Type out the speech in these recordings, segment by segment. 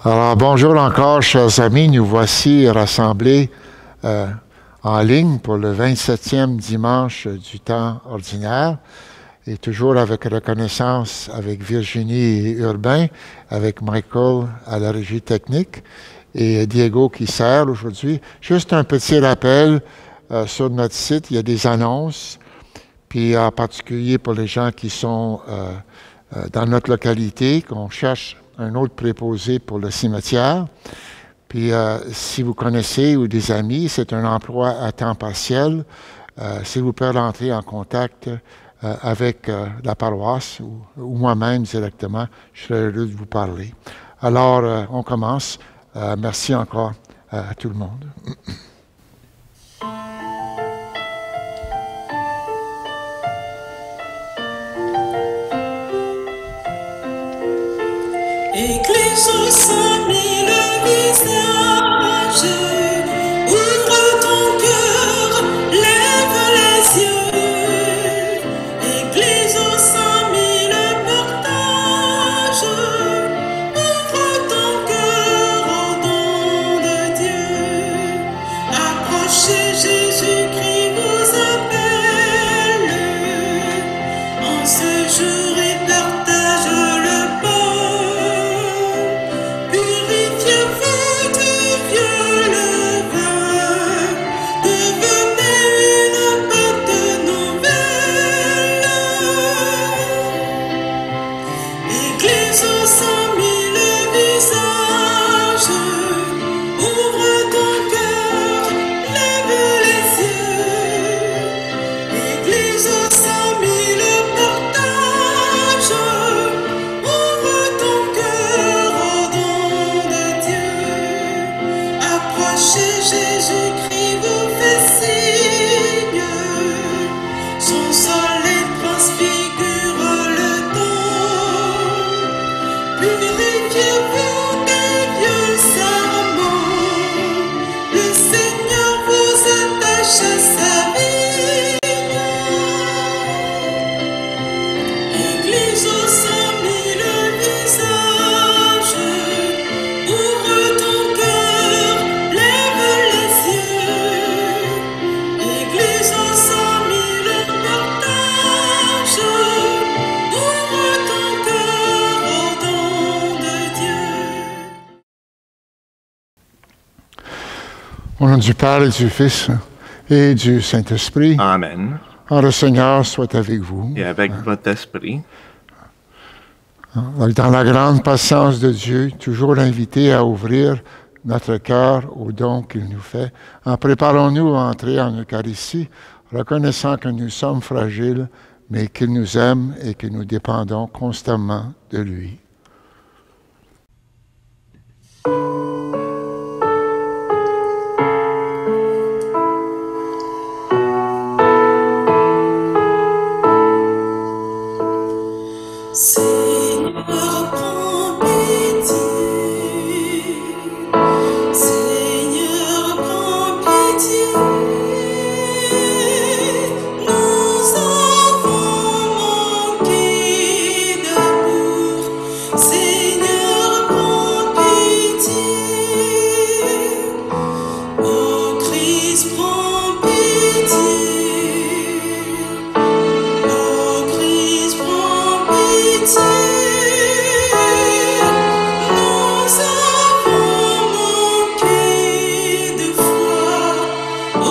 Alors, bonjour encore, chers amis. Nous voici rassemblés en ligne pour le 27e dimanche du temps ordinaire. Et toujours avec reconnaissance avec Virginie et Urbain, avec Michael à la régie technique et Diego qui sert aujourd'hui. Juste un petit rappel, sur notre site, il y a des annonces, puis en particulier pour les gens qui sont dans notre localité, qu'on cherche un autre préposé pour le cimetière. Puis, si vous connaissez ou des amis, c'est un emploi à temps partiel. S'il vous plaît, rentrer en contact avec la paroisse ou moi-même directement. Je serais heureux de vous parler. Alors, on commence. Merci encore à tout le monde. Éclipse au 100 000 visages, ouvre ton cœur, lève les yeux. Église aux 100 000 portages, ouvre ton cœur au don de Dieu. Approchez, Jésus-Christ vous appelle en ce jour et partage le pain. Purifiez-vous du vieux levain, devenez une pâte nouvelle. Église aux 100 000 visages, ouvre ton cœur, lève les yeux. Église aux 100 000 portages, ouvre ton cœur au don de Dieu. Approchez, Jésus-Christ vous fait signe, son soleil transfigure le temps. Purifiez-vous des vieux serments, le Seigneur vous attache à sa vigne. Église aux 100 000 visages, ouvre ton cœur, lève les yeux. Église aux 100 000 portages, ouvre ton cœur au don de Dieu. Au nom du Père et du Fils et du Saint-Esprit, Amen. le Seigneur soit avec vous. Et avec votre esprit, Donc, dans la grande patience de Dieu, toujours invité à ouvrir notre cœur aux dons qu'il nous fait, en préparons-nous à entrer en Eucharistie, reconnaissant que nous sommes fragiles, mais qu'il nous aime et que nous dépendons constamment de lui. Seigneur, prends pitié. Seigneur, prends pitié. Nous avons manqué d'amour. Seigneur, prends pitié. Ô Christ, prends pitié. Ô Christ, prends pitié. Nous avons manqué de foi. Ô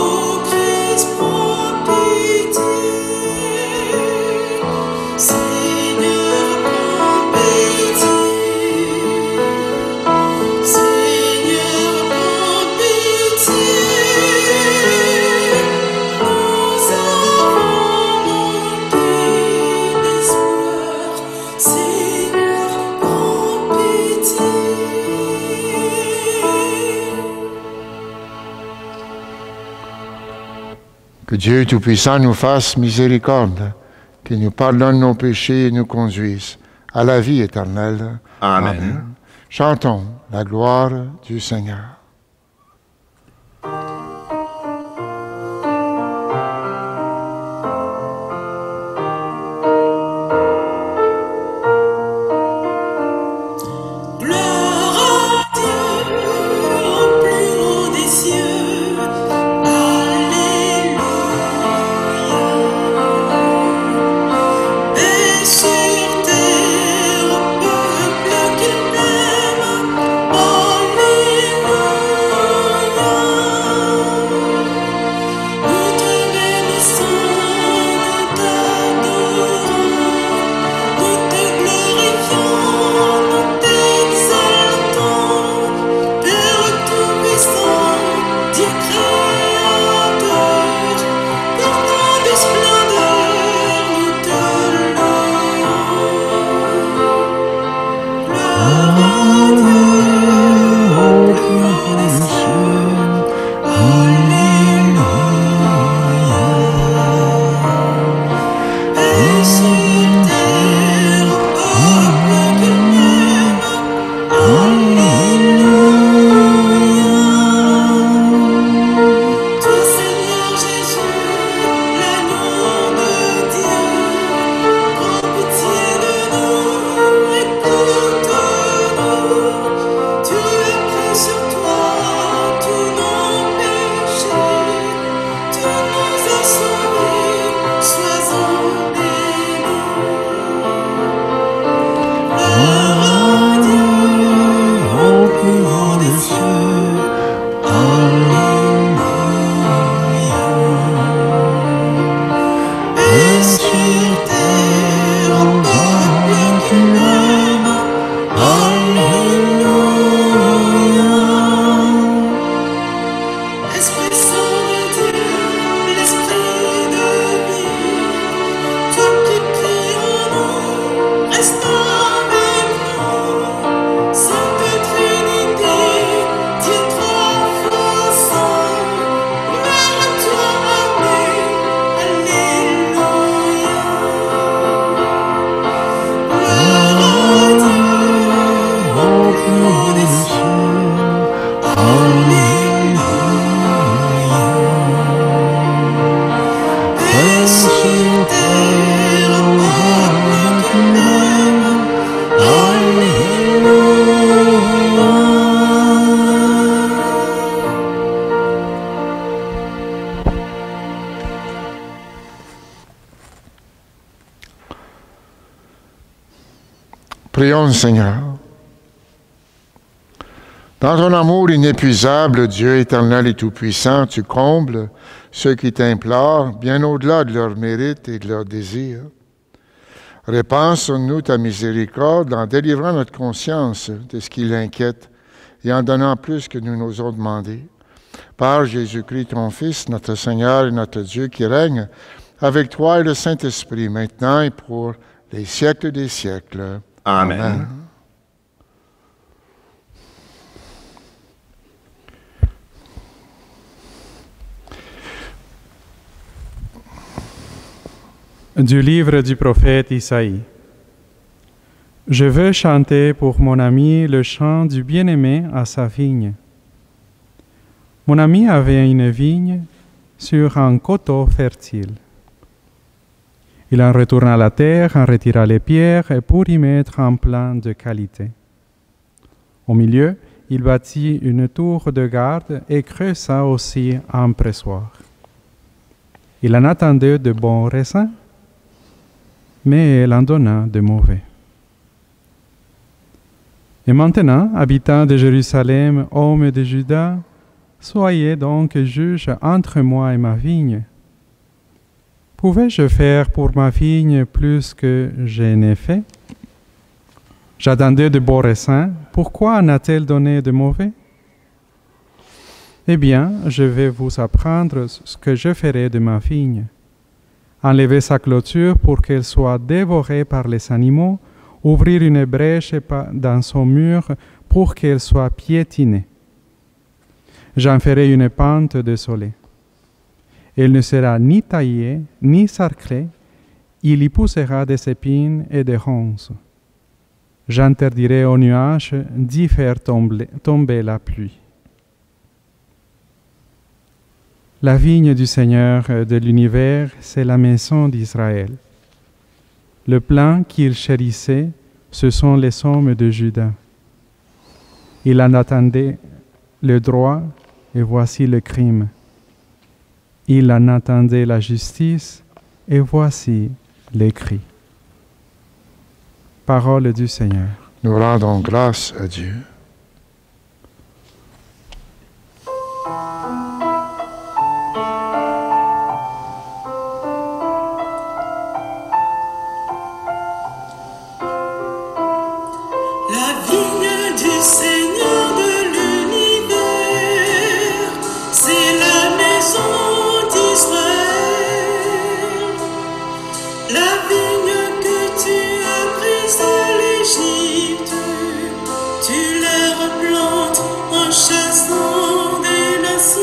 Christ, prends pitié. Seigneur, prends pitié. Seigneur, prends pitié. Nous avons manqué d'espoir. Seigneur, prends pitié. Que Dieu Tout-Puissant nous fasse miséricorde, qu'il nous pardonne nos péchés et nous conduise à la vie éternelle. Amen. Chantons la gloire du Seigneur. Gloire Prions, Seigneur. Dans ton amour inépuisable, Dieu éternel et tout-puissant, tu combles ceux qui t'implorent bien au-delà de leurs mérites et de leurs désirs. Répands sur nous ta miséricorde en délivrant notre conscience de ce qui l'inquiète et en donnant plus que nous n'osons demander. Par Jésus-Christ, ton Fils, notre Seigneur et notre Dieu, qui règne avec toi et le Saint-Esprit, maintenant et pour les siècles des siècles. Amen. Du livre du prophète Isaïe. Je veux chanter pour mon ami le chant du bien-aimé à sa vigne. Mon ami avait une vigne sur un coteau fertile. Il en retourna la terre, en retira les pierres pour y mettre un plan de qualité. Au milieu, il bâtit une tour de garde et creusa aussi un pressoir. Il en attendait de bons raisins, mais elle en donna de mauvais. Et maintenant, habitants de Jérusalem, hommes de Juda, soyez donc juges entre moi et ma vigne. Pouvais-je faire pour ma vigne plus que je n'ai fait? J'attendais de beaux raisins, pourquoi en a-t-elle donné de mauvais? Eh bien, je vais vous apprendre ce que je ferai de ma vigne. Enlever sa clôture pour qu'elle soit dévorée par les animaux, ouvrir une brèche dans son mur pour qu'elle soit piétinée. J'en ferai une pente désolée. Elle ne sera ni taillée, ni sarclée, il y poussera des épines et des ronces. J'interdirai aux nuages d'y faire tomber la pluie. La vigne du Seigneur de l'univers, c'est la maison d'Israël. Le plan qu'il chérissait, ce sont les hommes de Juda. Il en attendait le droit, et voici le crime. Il en attendait la justice, et voici les cris. Parole du Seigneur. Nous rendons grâce à Dieu. La vigne du Seigneur de l'univers, c'est la maison d'Israël. La vigne que tu as prise de l'Égypte, tu la replantes en chassant des nations.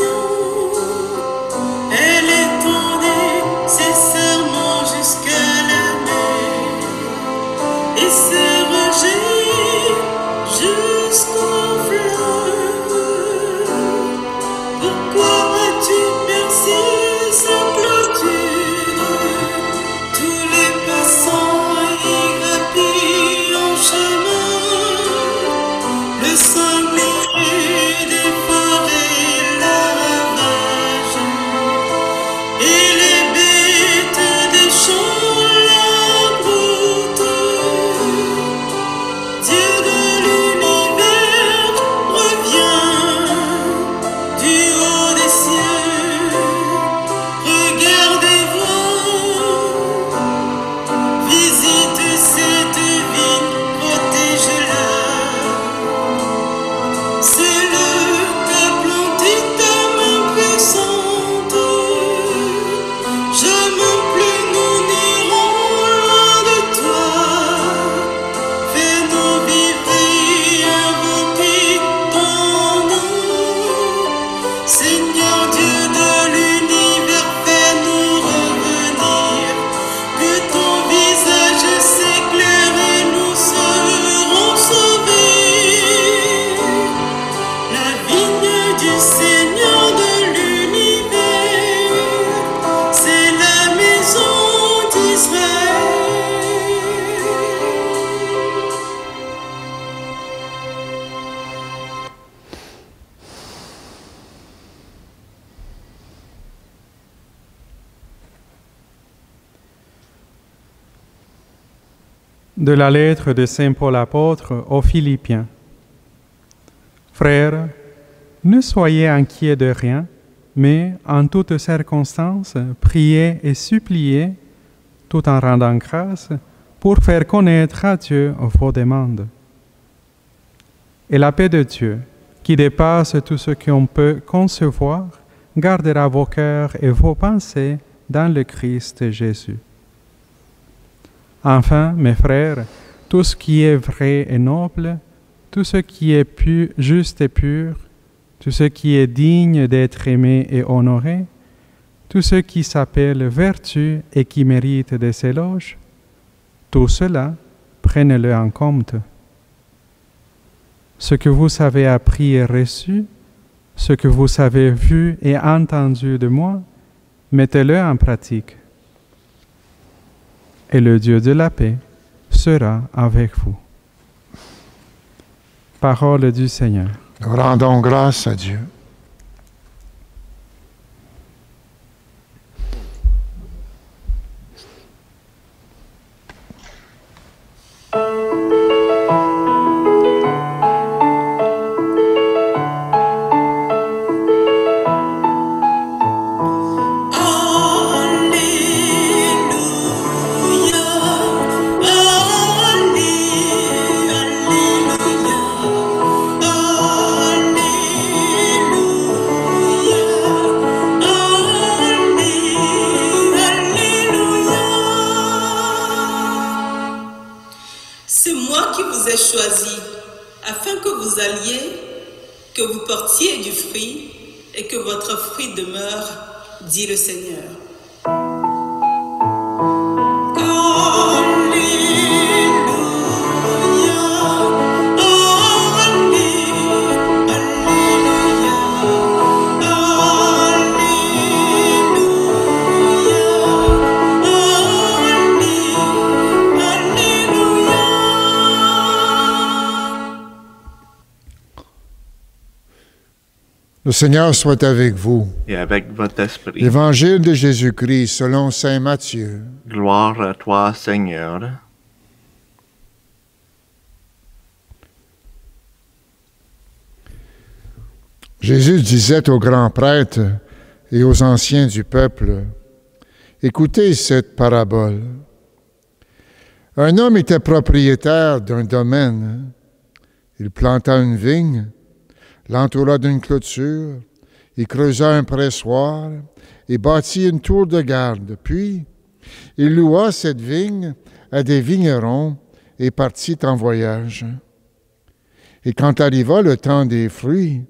De la lettre de Saint Paul apôtre aux Philippiens. Frères, ne soyez inquiets de rien, mais en toutes circonstances, priez et suppliez, tout en rendant grâce, pour faire connaître à Dieu vos demandes. Et la paix de Dieu, qui dépasse tout ce qu'on peut concevoir, gardera vos cœurs et vos pensées dans le Christ Jésus. Enfin, mes frères, tout ce qui est vrai et noble, tout ce qui est juste et pur, tout ce qui est digne d'être aimé et honoré, tout ce qui s'appelle vertu et qui mérite des éloges, tout cela, prenez-le en compte. Ce que vous avez appris et reçu, ce que vous avez vu et entendu de moi, mettez-le en pratique. Et le Dieu de la paix sera avec vous. Parole du Seigneur. Nous rendons grâce à Dieu. Choisi afin que vous alliez, que vous portiez du fruit et que votre fruit demeure, dit le Seigneur. Le Seigneur soit avec vous. Et avec votre esprit. Évangile de Jésus-Christ selon saint Matthieu. Gloire à toi, Seigneur. Jésus disait aux grands prêtres et aux anciens du peuple, « Écoutez cette parabole. Un homme était propriétaire d'un domaine. Il planta une vigne, l'entoura d'une clôture, il creusa un pressoir et bâtit une tour de garde. Puis, il loua cette vigne à des vignerons et partit en voyage. Et quand arriva le temps des fruits,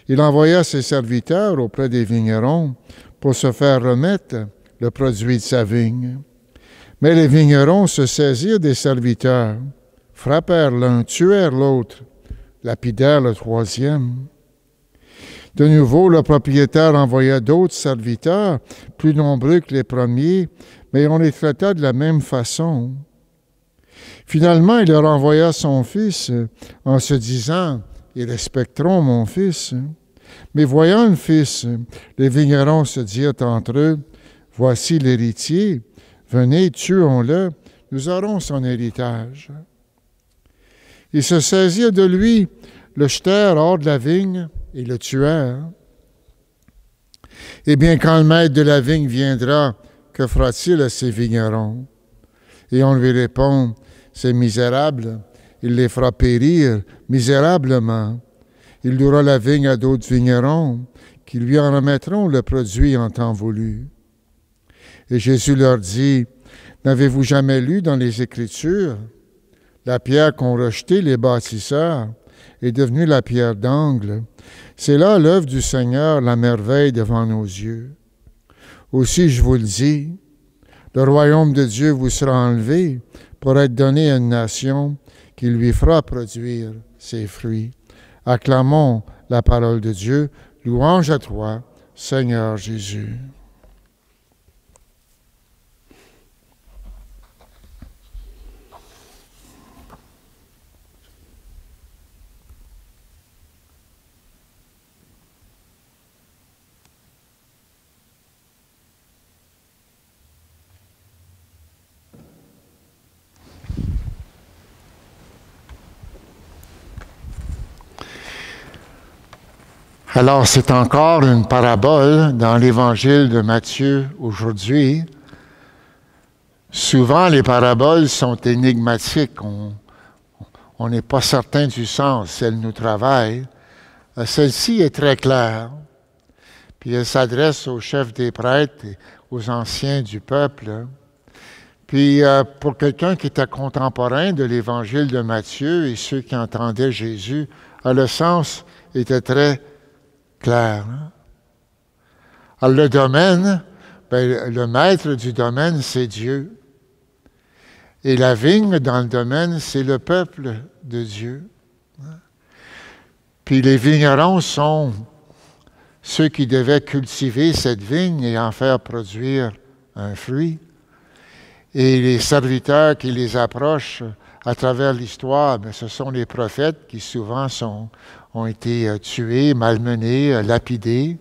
il envoya ses serviteurs auprès des vignerons pour se faire remettre le produit de sa vigne. Mais les vignerons se saisirent des serviteurs, frappèrent l'un, tuèrent l'autre, lapidèrent le troisième. De nouveau, le propriétaire envoya d'autres serviteurs, plus nombreux que les premiers, mais on les traita de la même façon. Finalement, il leur envoya son fils en se disant, « Ils respecteront mon fils. » Mais voyant le fils, les vignerons se dirent entre eux, « Voici l'héritier, venez, tuons-le, nous aurons son héritage. » Ils se saisirent de lui, le jetèrent hors de la vigne et le tuèrent. Eh bien, quand le maître de la vigne viendra, que fera-t-il à ces vignerons? Et on lui répond, ces misérables, il les fera périr misérablement. Il louera la vigne à d'autres vignerons, qui lui en remettront le produit en temps voulu. Et Jésus leur dit, n'avez-vous jamais lu dans les Écritures? La pierre qu'ont rejetée les bâtisseurs est devenue la pierre d'angle. C'est là l'œuvre du Seigneur, la merveille devant nos yeux. Aussi, je vous le dis, le royaume de Dieu vous sera enlevé pour être donné à une nation qui lui fera produire ses fruits. Acclamons la parole de Dieu. Louange à toi, Seigneur Jésus. Alors, c'est encore une parabole dans l'Évangile de Matthieu aujourd'hui. Souvent, les paraboles sont énigmatiques. On n'est pas certain du sens. Elles nous travaillent. Celle-ci est très claire. Puis elle s'adresse aux chefs des prêtres et aux anciens du peuple. Puis pour quelqu'un qui était contemporain de l'Évangile de Matthieu et ceux qui entendaient Jésus, le sens était très clair. Alors le domaine, le maître du domaine, c'est Dieu. Et la vigne dans le domaine, c'est le peuple de Dieu. Puis les vignerons sont ceux qui devaient cultiver cette vigne et en faire produire un fruit. Et les serviteurs qui les approchent à travers l'histoire, ce sont les prophètes qui souvent ont été tués, malmenés, lapidés.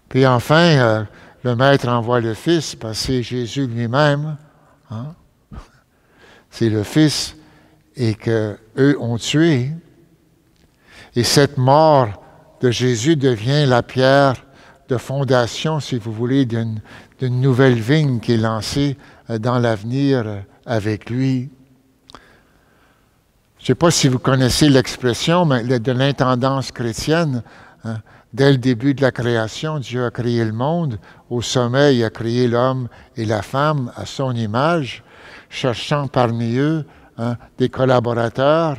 Puis enfin, le Maître envoie le Fils, parce que c'est Jésus lui-même. C'est le Fils et qu'eux ont tué. Et cette mort de Jésus devient la pierre de fondation, si vous voulez, d'une nouvelle vigne qui est lancée dans l'avenir avec lui. Je ne sais pas si vous connaissez l'expression mais de l'intendance chrétienne. Dès le début de la création, Dieu a créé le monde. Au sommet, il a créé l'homme et la femme à son image, cherchant parmi eux des collaborateurs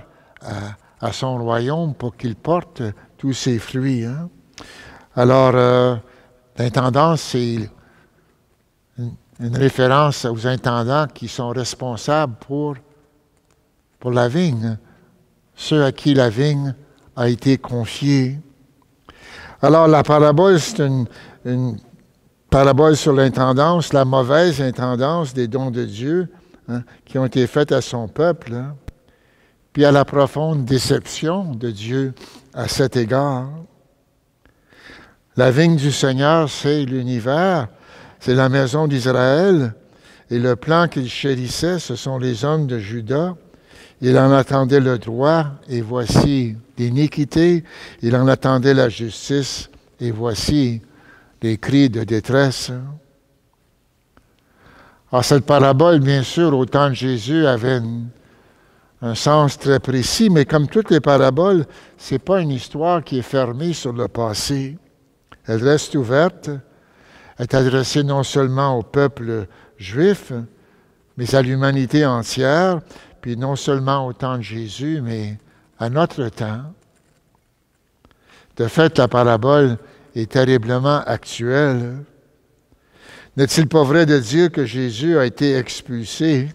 à son royaume pour qu'ils portent tous ses fruits. Alors, l'intendance, c'est une référence aux intendants qui sont responsables pour la vigne, ceux à qui la vigne a été confiée. Alors, la parabole, c'est une parabole sur l'intendance, la mauvaise intendance des dons de Dieu qui ont été faits à son peuple, puis à la profonde déception de Dieu à cet égard. La vigne du Seigneur, c'est l'univers, c'est la maison d'Israël, et le plan qu'il chérissait, ce sont les hommes de Juda. Il en attendait le droit, et voici l'iniquité. Il en attendait la justice, et voici les cris de détresse. Alors, cette parabole, bien sûr, au temps de Jésus, avait un sens très précis, mais comme toutes les paraboles, ce n'est pas une histoire qui est fermée sur le passé. Elle reste ouverte, est adressée non seulement au peuple juif, mais à l'humanité entière, puis non seulement au temps de Jésus, mais à notre temps. De fait, la parabole est terriblement actuelle. N'est-il pas vrai de dire que Jésus a été expulsé,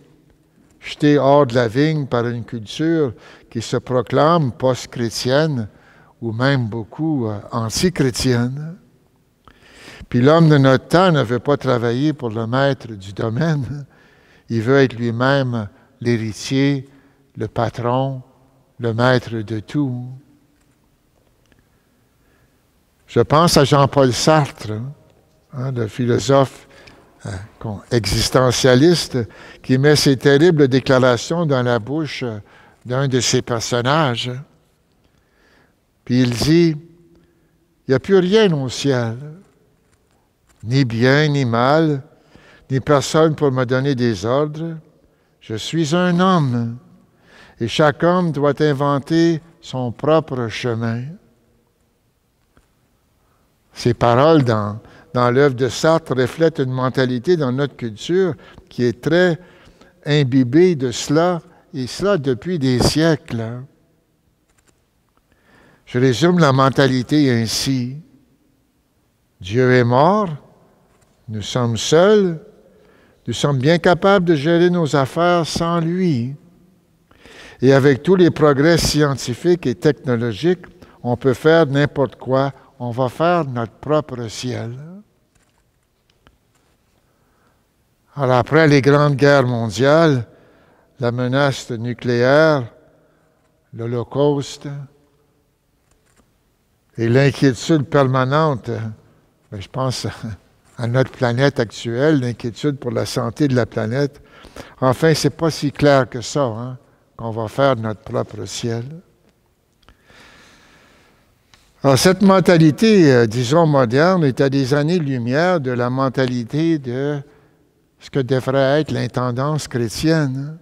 jeté hors de la vigne par une culture qui se proclame post-chrétienne ou même beaucoup anti-chrétienne? Puis l'homme de notre temps ne veut pas travailler pour le maître du domaine. Il veut être lui-même l'héritier, le patron, le maître de tout. Je pense à Jean-Paul Sartre, le philosophe existentialiste, qui met ces terribles déclarations dans la bouche d'un de ses personnages. Puis il dit, il n'y a plus rien au ciel, ni bien ni mal, ni personne pour me donner des ordres. Je suis un homme, et chaque homme doit inventer son propre chemin. Ces paroles dans l'œuvre de Sartre reflètent une mentalité dans notre culture qui est très imbibée de cela, et cela depuis des siècles. Je résume la mentalité ainsi. Dieu est mort, nous sommes seuls, nous sommes bien capables de gérer nos affaires sans lui. Et avec tous les progrès scientifiques et technologiques, on peut faire n'importe quoi. On va faire notre propre ciel. Alors après les grandes guerres mondiales, la menace nucléaire, l'Holocauste et l'inquiétude permanente, je pense à notre planète actuelle, l'inquiétude pour la santé de la planète. Enfin, ce n'est pas si clair que ça, qu'on va faire notre propre ciel. Alors, cette mentalité, disons moderne, est à des années-lumière de la mentalité de ce que devrait être l'intendance chrétienne.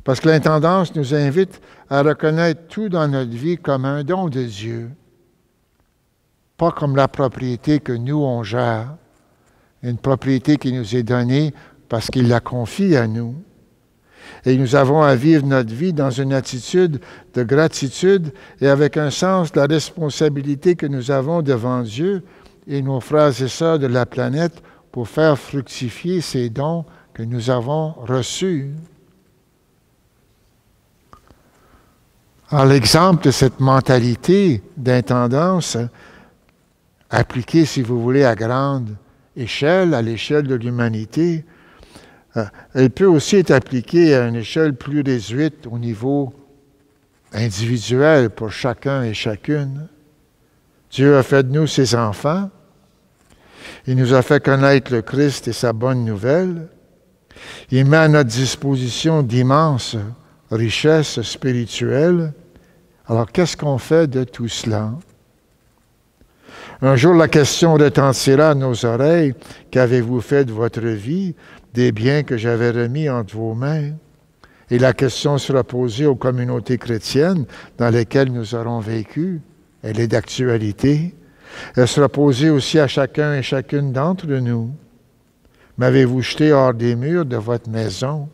Parce que l'intendance nous invite à reconnaître tout dans notre vie comme un don de Dieu, pas comme la propriété que nous, on gère, une propriété qui nous est donnée parce qu'il la confie à nous. Et nous avons à vivre notre vie dans une attitude de gratitude et avec un sens de la responsabilité que nous avons devant Dieu et nos frères et sœurs de la planète pour faire fructifier ces dons que nous avons reçus. Alors, l'exemple de cette mentalité d'intendance appliquée, si vous voulez, à grande échelle, à l'échelle de l'humanité, elle peut aussi être appliquée à une échelle plus réduite au niveau individuel pour chacun et chacune. Dieu a fait de nous ses enfants. Il nous a fait connaître le Christ et sa bonne nouvelle. Il met à notre disposition d'immenses richesses spirituelles. Alors, qu'est-ce qu'on fait de tout cela? Un jour, la question retentira à nos oreilles. Qu'avez-vous fait de votre vie, des biens que j'avais remis entre vos mains? Et la question sera posée aux communautés chrétiennes dans lesquelles nous aurons vécu. Elle est d'actualité. Elle sera posée aussi à chacun et chacune d'entre nous. M'avez-vous jeté hors des murs de votre maison,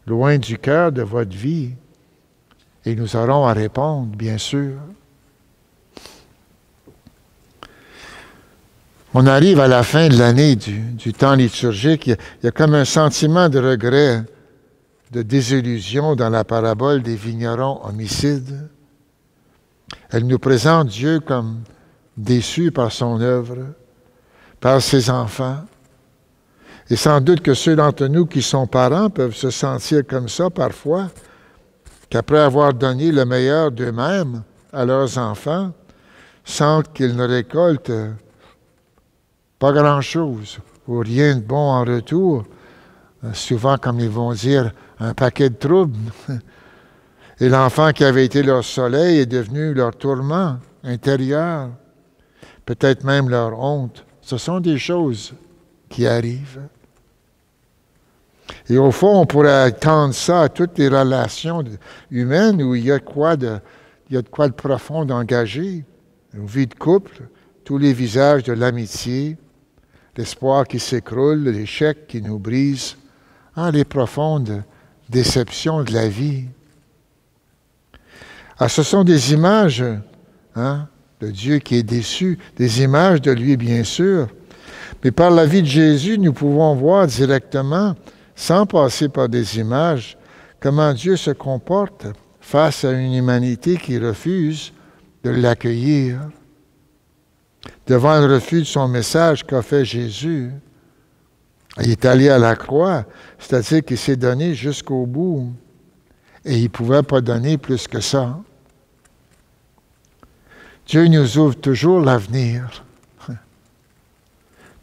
loin du cœur de votre vie? Et nous aurons à répondre, bien sûr. On arrive à la fin de l'année du temps liturgique. Il y a comme un sentiment de regret, de désillusion dans la parabole des vignerons homicides. Elle nous présente Dieu comme déçu par son œuvre, par ses enfants. Et sans doute que ceux d'entre nous qui sont parents peuvent se sentir comme ça parfois, qu'après avoir donné le meilleur d'eux-mêmes à leurs enfants, sentent qu'ils ne récoltent pas grand-chose ou rien de bon en retour. Souvent, comme ils vont dire, un paquet de troubles. Et l'enfant qui avait été leur soleil est devenu leur tourment intérieur, peut-être même leur honte. Ce sont des choses qui arrivent. Et au fond, on pourrait étendre ça à toutes les relations humaines où il y a de quoi de profond d'engagé. Une vie de couple, tous les visages de l'amitié, l'espoir qui s'écroule, l'échec qui nous brise, les profondes déceptions de la vie. Ce sont des images de Dieu qui est déçu, des images de lui, bien sûr. Mais par la vie de Jésus, nous pouvons voir directement, sans passer par des images, comment Dieu se comporte face à une humanité qui refuse de l'accueillir. Devant le refus de son message qu'a fait Jésus, il est allé à la croix, c'est-à-dire qu'il s'est donné jusqu'au bout. Et il ne pouvait pas donner plus que ça. Dieu nous ouvre toujours l'avenir.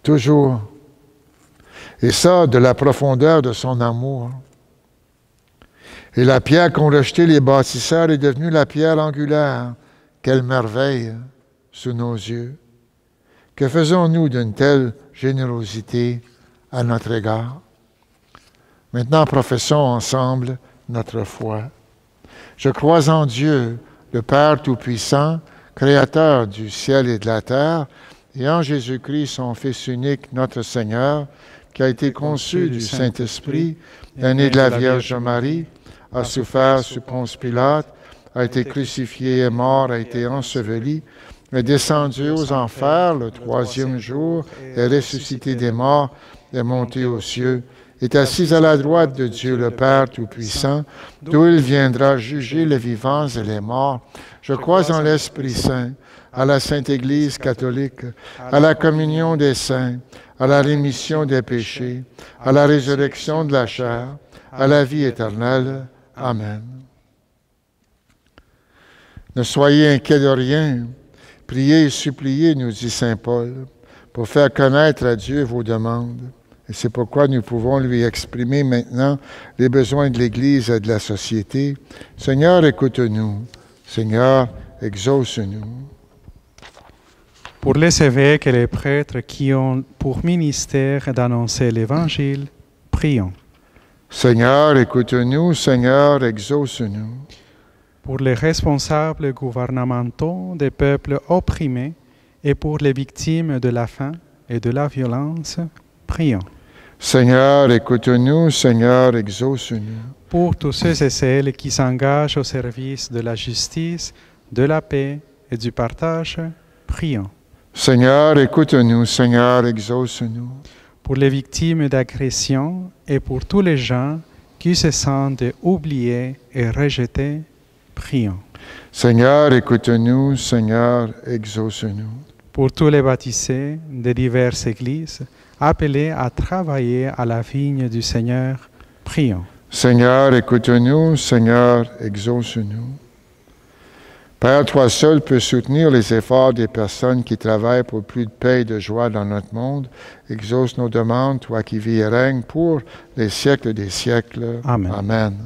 Toujours. Et ça, de la profondeur de son amour. Et la pierre qu'ont rejetée les bâtisseurs est devenue la pierre angulaire. Quelle merveille sous nos yeux. Que faisons-nous d'une telle générosité à notre égard? Maintenant, professons ensemble notre foi. Je crois en Dieu, le Père Tout-Puissant, Créateur du ciel et de la terre, et en Jésus-Christ, son Fils unique, notre Seigneur, qui a été conçu du Saint-Esprit, est né de la Vierge Marie, a souffert sous Ponce Pilate, a été crucifié et mort, a été enseveli, est descendu aux enfers le troisième jour, est ressuscité des morts, est monté aux cieux, est assis à la droite de Dieu le Père Tout-Puissant, d'où il viendra juger les vivants et les morts. Je crois en l'Esprit Saint, à la Sainte Église catholique, à la communion des saints, à la rémission des péchés, à la résurrection de la chair, à la vie éternelle. Amen. Ne soyez inquiets de rien. Priez et suppliez, nous dit saint Paul, pour faire connaître à Dieu vos demandes. Et c'est pourquoi nous pouvons lui exprimer maintenant les besoins de l'Église et de la société. Seigneur, écoute-nous. Seigneur, exauce-nous. Pour les évêques et les prêtres qui ont pour ministère d'annoncer l'Évangile, prions. Seigneur, écoute-nous. Seigneur, exauce-nous. Pour les responsables gouvernementaux des peuples opprimés et pour les victimes de la faim et de la violence, prions. Seigneur, écoute-nous. Seigneur, exauce-nous. Pour tous ceux et celles qui s'engagent au service de la justice, de la paix et du partage, prions. Seigneur, écoute-nous. Seigneur, exauce-nous. Pour les victimes d'agressions et pour tous les gens qui se sentent oubliés et rejetés, prions. Seigneur, écoute-nous. Seigneur, exauce-nous. Pour tous les baptisés de diverses églises, appelés à travailler à la vigne du Seigneur, prions. Seigneur, écoute-nous. Seigneur, exauce-nous. Père, toi seul peux soutenir les efforts des personnes qui travaillent pour plus de paix et de joie dans notre monde. Exauce nos demandes, toi qui vis et règnes pour les siècles des siècles. Amen. Amen.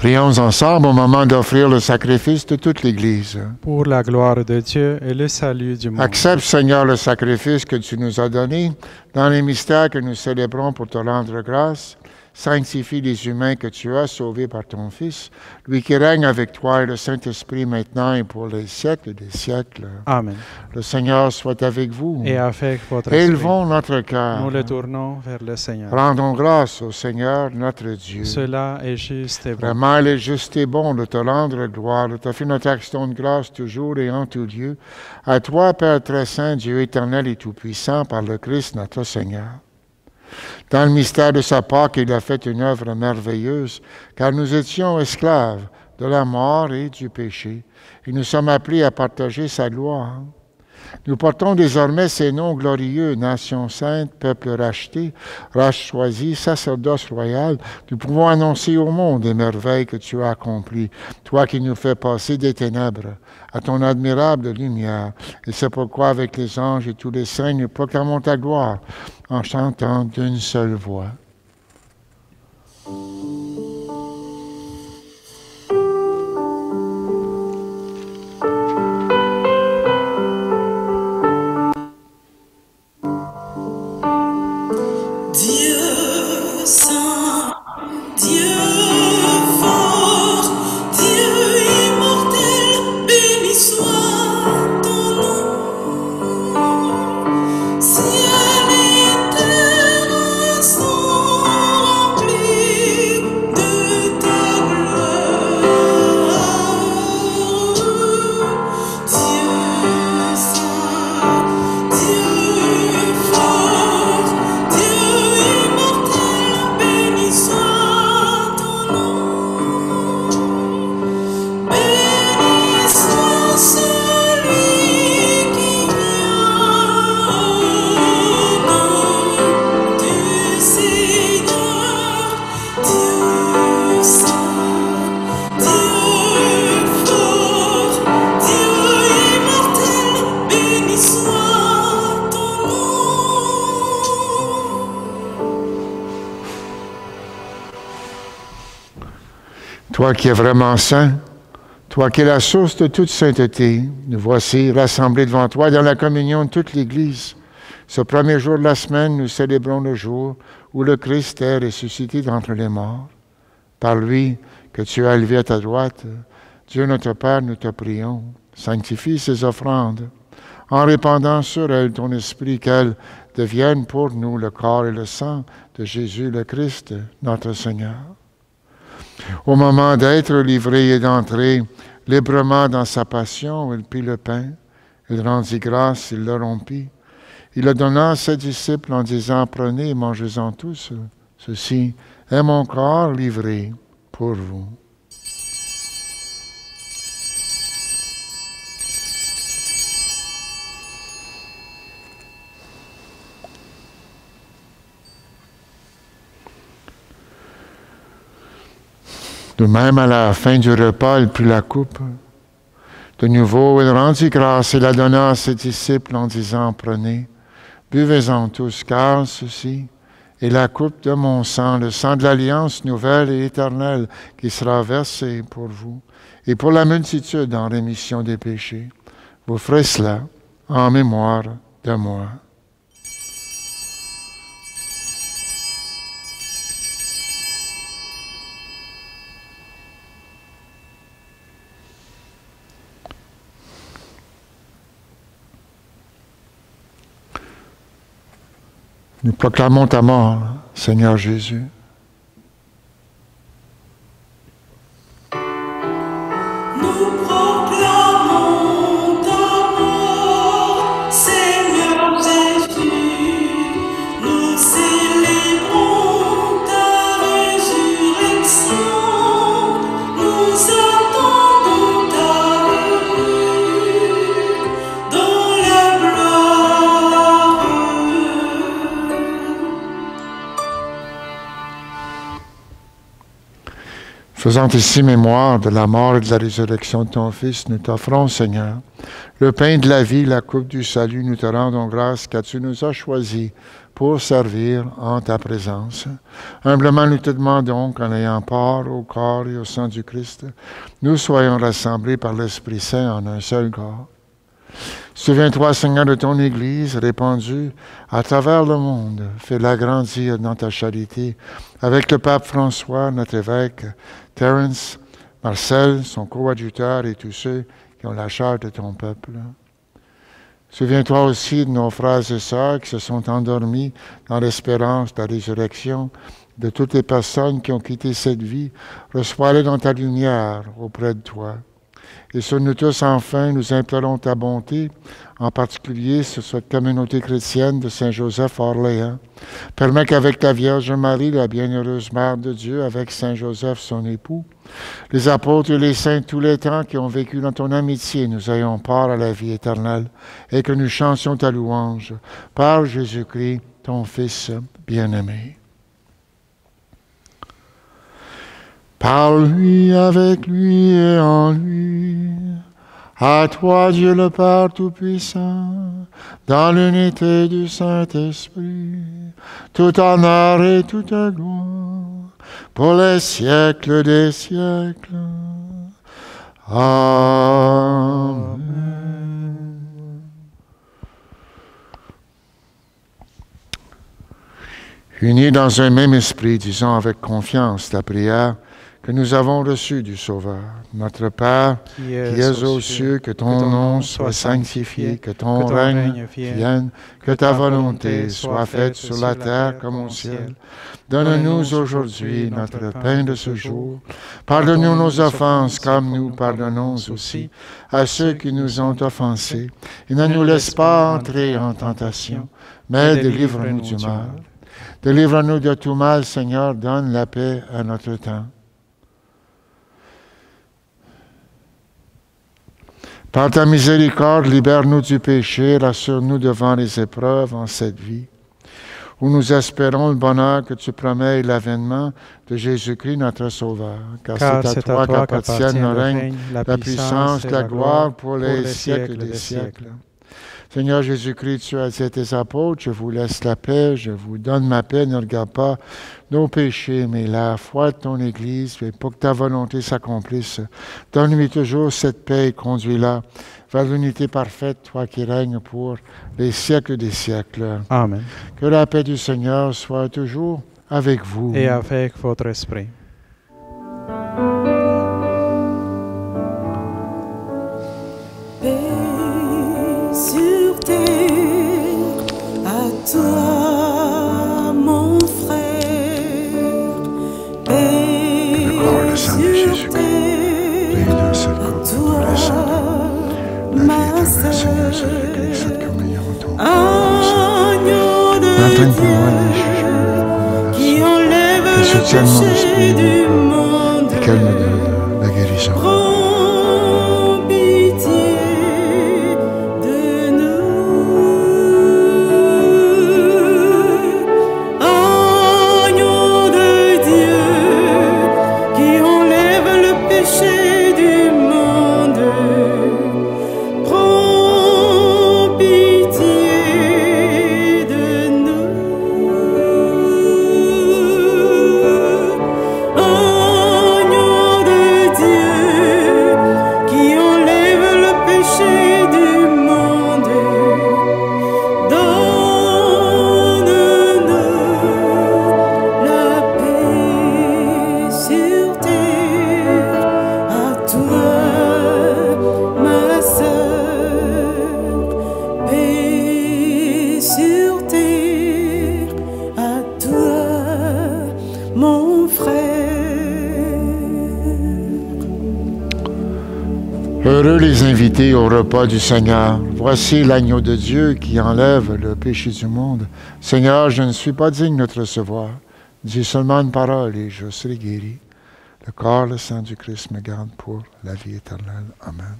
Prions ensemble au moment d'offrir le sacrifice de toute l'Église. Pour la gloire de Dieu et le salut du monde. Accepte, Seigneur, le sacrifice que tu nous as donné dans les mystères que nous célébrons pour te rendre grâce. Sanctifie les humains que tu as sauvés par ton Fils, lui qui règne avec toi et le Saint-Esprit maintenant et pour les siècles des siècles. Amen. Le Seigneur soit avec vous. Et avec votre esprit. Élevons notre cœur. Nous le tournons vers le Seigneur. Rendons grâce au Seigneur notre Dieu. Cela est juste et bon. Vraiment, il est juste et bon de te rendre gloire, de t'offrir notre action de grâce toujours et en tout lieu. À toi, Père très saint, Dieu éternel et tout-puissant, par le Christ notre Seigneur. Dans le mystère de sa Pâque, il a fait une œuvre merveilleuse, car nous étions esclaves de la mort et du péché. Et nous sommes appelés à partager sa gloire. Nous portons désormais ces noms glorieux, nation sainte, peuple racheté, race choisie, sacerdoce royal. Nous pouvons annoncer au monde les merveilles que tu as accomplies, toi qui nous fais passer des ténèbres à ton admirable lumière. Et c'est pourquoi, avec les anges et tous les saints, nous proclamons ta gloire en chantant d'une seule voix. Toi qui es vraiment saint, toi qui es la source de toute sainteté, nous voici rassemblés devant toi dans la communion de toute l'Église. Ce premier jour de la semaine, nous célébrons le jour où le Christ est ressuscité d'entre les morts. Par lui que tu as élevé à ta droite, Dieu notre Père, nous te prions, sanctifie ces offrandes, en répandant sur elles ton esprit, qu'elles deviennent pour nous le corps et le sang de Jésus le Christ, notre Seigneur. Au moment d'être livré et d'entrer librement dans sa passion, il prit le pain, il rendit grâce, il le rompit. Il le donna à ses disciples en disant, prenez et mangez-en tous. Ceci est mon corps livré pour vous. De même, à la fin du repas, il prit la coupe. De nouveau, il rendit grâce et la donna à ses disciples en disant, prenez, buvez-en tous, car ceci est la coupe de mon sang, le sang de l'alliance nouvelle et éternelle qui sera versé pour vous et pour la multitude en rémission des péchés. Vous ferez cela en mémoire de moi. Nous proclamons ta mort, Seigneur Jésus. Nous proclamons ta mort, Seigneur Jésus. Nous célébrons ta résurrection. Nous attendons ta venue dans la gloire. Faisant ici mémoire de la mort et de la résurrection de ton Fils, nous t'offrons, Seigneur, le pain de la vie, la coupe du salut. Nous te rendons grâce car tu nous as choisis pour servir en ta présence. Humblement, nous te demandons qu'en ayant part au corps et au sang du Christ, nous soyons rassemblés par l'Esprit Saint en un seul corps. Souviens-toi, Seigneur, de ton Église répandue à travers le monde. Fais-la grandir dans ta charité avec le pape François, notre évêque, Terence, Marcel, son coadjuteur et tous ceux qui ont la charge de ton peuple. Souviens-toi aussi de nos frères et sœurs qui se sont endormis dans l'espérance de la résurrection, de toutes les personnes qui ont quitté cette vie. Reçois-les dans ta lumière auprès de toi. Et sur nous tous, enfin, nous implorons ta bonté, en particulier sur cette communauté chrétienne de Saint-Joseph-Orléans. Permets qu'avec ta Vierge Marie, la bienheureuse Mère de Dieu, avec Saint-Joseph, son époux, les apôtres et les saints de tous les temps qui ont vécu dans ton amitié, nous ayons part à la vie éternelle et que nous chantions ta louange par Jésus-Christ, ton Fils bien-aimé. Par lui, avec lui et en lui, à toi Dieu le Père Tout-Puissant, dans l'unité du Saint-Esprit, tout honneur et toute gloire, pour les siècles des siècles. Amen. Unis dans un même esprit, disons avec confiance la prière que nous avons reçue du Sauveur. Notre Père, qui es aux cieux, que ton nom soit sanctifié, que ton règne vienne, que ta volonté soit faite sur la terre comme au ciel. Donne-nous aujourd'hui notre pain de ce jour. Pardonne-nous nos offenses comme nous pardonnons aussi à ceux qui nous ont offensés. Et ne nous laisse pas entrer en tentation, mais délivre-nous du mal. Délivre-nous de tout mal, Seigneur, donne la paix à notre temps. Par ta miséricorde, libère-nous du péché, rassure-nous devant les épreuves en cette vie, où nous espérons le bonheur que tu promets et l'avènement de Jésus-Christ, notre Sauveur. Car c'est à toi qu'appartiennent le règne, la puissance, la gloire pour les siècles des siècles. Seigneur Jésus-Christ, tu as dit à tes apôtres, je vous laisse la paix, je vous donne ma paix, ne regarde pas nos péchés, mais la foi de ton Église, et pour que ta volonté s'accomplisse. Donne-lui toujours cette paix et conduis-la vers l'unité parfaite, toi qui règnes pour les siècles des siècles. Amen. Que la paix du Seigneur soit toujours avec vous. Et avec votre esprit. Sur terre, à toi, mon frère, paix sur terre, à toi, ma sœur, agneau de Dieu, qui enlève le péché du monde, et qu'elle me donne la guérison. Heureux les invités au repas du Seigneur. Voici l'agneau de Dieu qui enlève le péché du monde. Seigneur, je ne suis pas digne de te recevoir. Dis seulement une parole et je serai guéri. Le corps, le sang du Christ me garde pour la vie éternelle. Amen.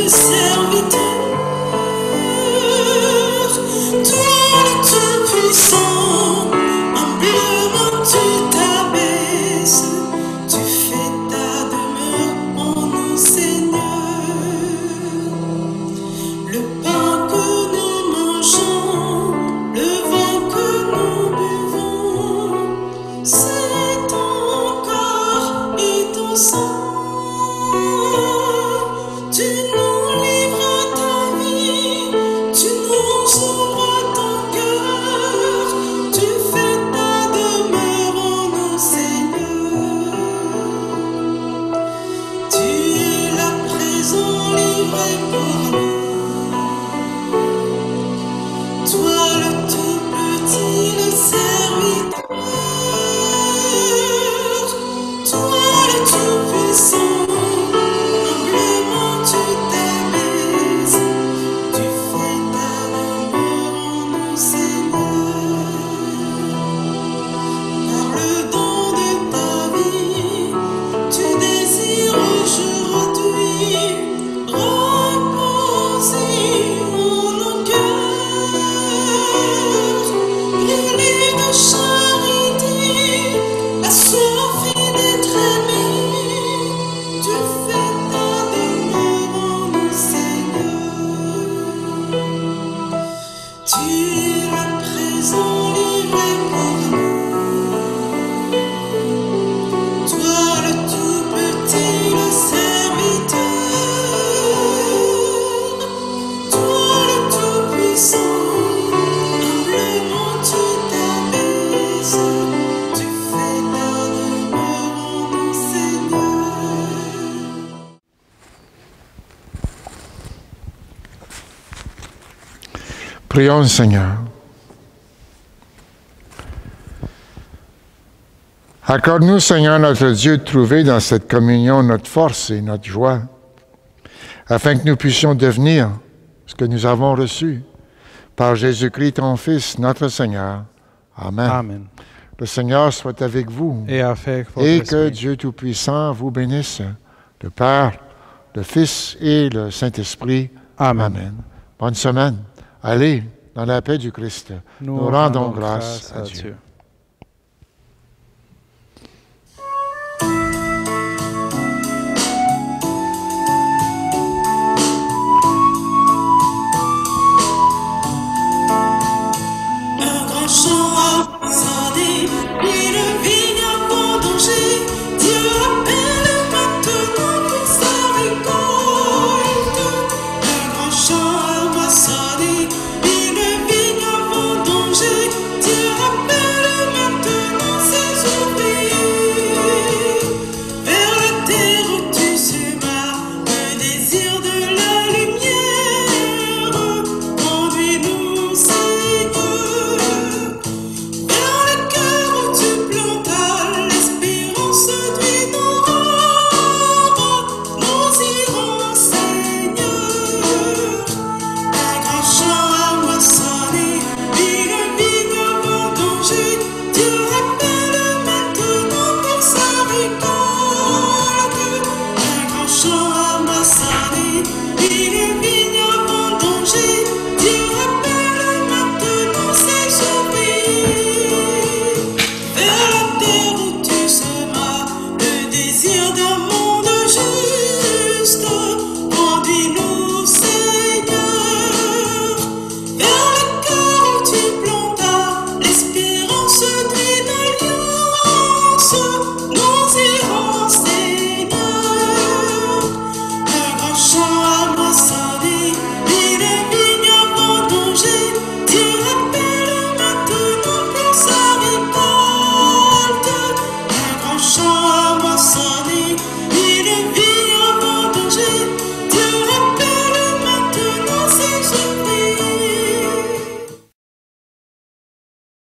Serviteur, Toi le tout petit, le serviteur, toi le tout puissant, humblement tu t'abaisses, tu fais ta demeure en nous, Seigneur. Par le don de ta vie, tu désires aujourd'hui reposer en nos cœurs, brûler de charité, assoiffé d'être aimé. Tu fais ta demeure en nous, Seigneur. Tu es le présent livré pour nous. Toi le tout petit, le serviteur, toi le tout puissant, humblement tu t'abaisses, tu fais ta demeure en nous, Seigneur. Prions, Seigneur. Accorde-nous, Seigneur notre Dieu, de trouver dans cette communion notre force et notre joie, afin que nous puissions devenir ce que nous avons reçu par Jésus-Christ, ton Fils, notre Seigneur. Amen. Amen. Le Seigneur soit avec vous Et avec votre et que esprit. Dieu Tout-Puissant vous bénisse, le Père, le Fils et le Saint-Esprit. Amen. Bonne semaine. Allez, dans la paix du Christ, nous rendons grâce à Dieu.